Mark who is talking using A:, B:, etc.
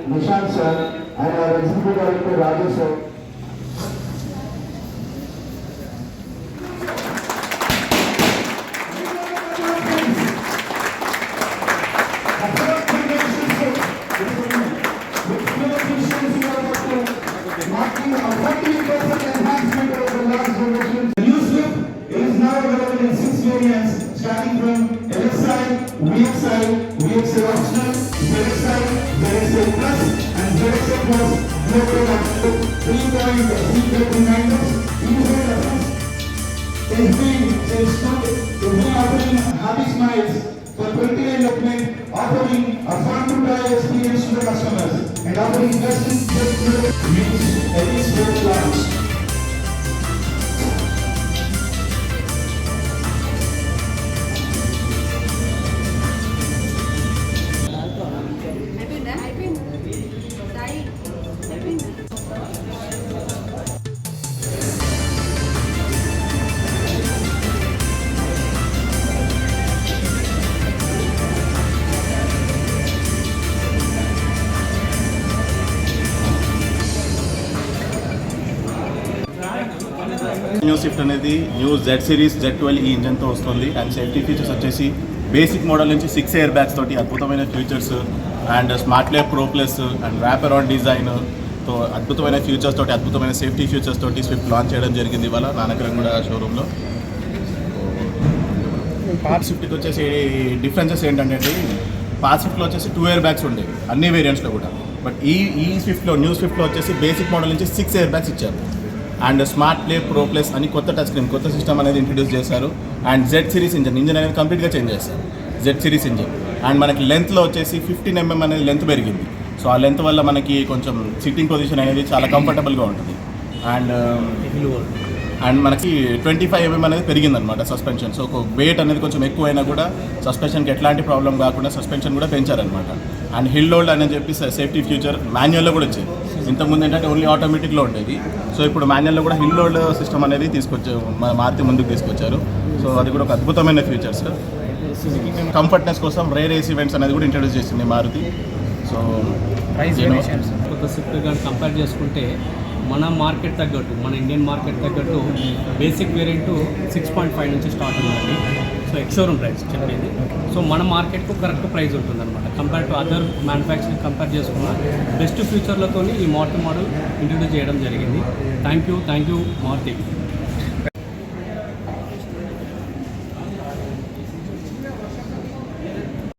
A: Nishant sir and our Executive Director Rajesh sir. Marking a 40% enhancement over the last generation. The new Swift is now available in 6 variants, starting from LXi, VXi, VXi Optional, ZXi, ZXi Plus, and ZXi Plus. Located at 3.339. Is being installed to be offering happy smiles for 20 equipment, offering a fun-to-try experience to the customers, and offering best-in-class use every sport launch.
B: New Swift అనేది new Z series Z12 ఈ ఇంజన్తో వస్తుంది. And safety features వచ్చేసి basic model నుంచి 6 air bags తోటి అద్భుతమైన features and smart లేప్ pro plus and wraparound డిజైన్తో అద్భుతమైన ఫీచర్స్ తోటి అద్భుతమైన సేఫ్టీ ఫీచర్స్ తోటి స్విఫ్ట్ లాంచ్ చేయడం జరిగింది ఇవాళ నానక్రం కూడా షోరూంలో. పార్ట్ స్విఫ్ట్కి వచ్చేసి డిఫరెన్సెస్ ఏంటంటే పార్ట్ స్విఫ్ట్లో వచ్చేసి 2 ఎయిర్ బ్యాగ్స్ ఉండేవి అన్ని వేరియంట్స్లో కూడా. బట్ ఈ స్విఫ్ట్లో న్యూ స్విఫ్ట్లో వచ్చేసి బేసిక్ మోడల్ నుంచి 6 ఎయిర్ బ్యాగ్స్ ఇచ్చారు. And smart play pro plus అని కొత్త టచ్ స్క్రీన్ కొత్త సిస్టమ్ అనేది ఇంట్రడ్యూస్ చేశారు. అండ్ జెడ్ సిరీస్ ఇంజన్ అనేది కంప్లీట్గా చేంజ్ చేస్తారు. జెడ్ సిరీస్ ఇంజన్ అండ్ మనకి లెంత్లో వచ్చేసి 15 mm అనేది లెంత్ పెరిగింది. సో ఆ లెంత్ వల్ల మనకి కొంచెం సిట్టింగ్ పొజిషన్ అనేది చాలా కంఫర్టబుల్గా ఉంటుంది. అండ్ మనకి 25 mm అనేది పెరిగిందనమాట సస్పెన్షన్. సో ఒక వెయిట్ అనేది కొంచెం ఎక్కువైనా కూడా సస్పెన్షన్కి ఎట్లాంటి ప్రాబ్లం కాకుండా సస్పెన్షన్ కూడా పెంచారనమాట. అండ్ హిల్ హోల్డ్ అని చెప్పి సేఫ్టీ ఫ్యూచర్ మాన్యువల్లో కూడా వచ్చేది. ఇంతకుముందు ఏంటంటే ఓన్లీ ఆటోమేటిక్లో ఉండేది. సో ఇప్పుడు మాన్యువల్లో కూడా హిల్ హోల్డ్ సిస్టమ్ అనేది మారుతి ముందుకు తీసుకొచ్చారు. సో అది కూడా ఒక అద్భుతమైన ఫీచర్స్. కంఫర్ట్నెస్ కోసం రేర్ ఏసీ ఈవెంట్స్ అనేది కూడా ఇంట్రడ్యూస్ చేసింది మారుతి. సో
C: కొత్త స్విఫ్ట్ కానీ కంపేర్ చేసుకుంటే మన మార్కెట్ తగ్గట్టు మన ఇండియన్ మార్కెట్ తగ్గట్టు బేసిక్ వేరియంట్ 6.5 నుంచి స్టార్ట్ ఉందండి. సో ఎక్స్షోరూమ్ ప్రైస్ చెప్పేది. సో మన మార్కెట్కు కరెక్ట్ ప్రైస్ ఉంటుందన్నమాట. Compare to other manufacturing compare చేసుకున్న బెస్ట్ ఫ్యూచర్లతో ఈ మారుతి మోడల్ ఇంట్రడ్యూస్ చేయడం జరిగింది. Thank you Maruti.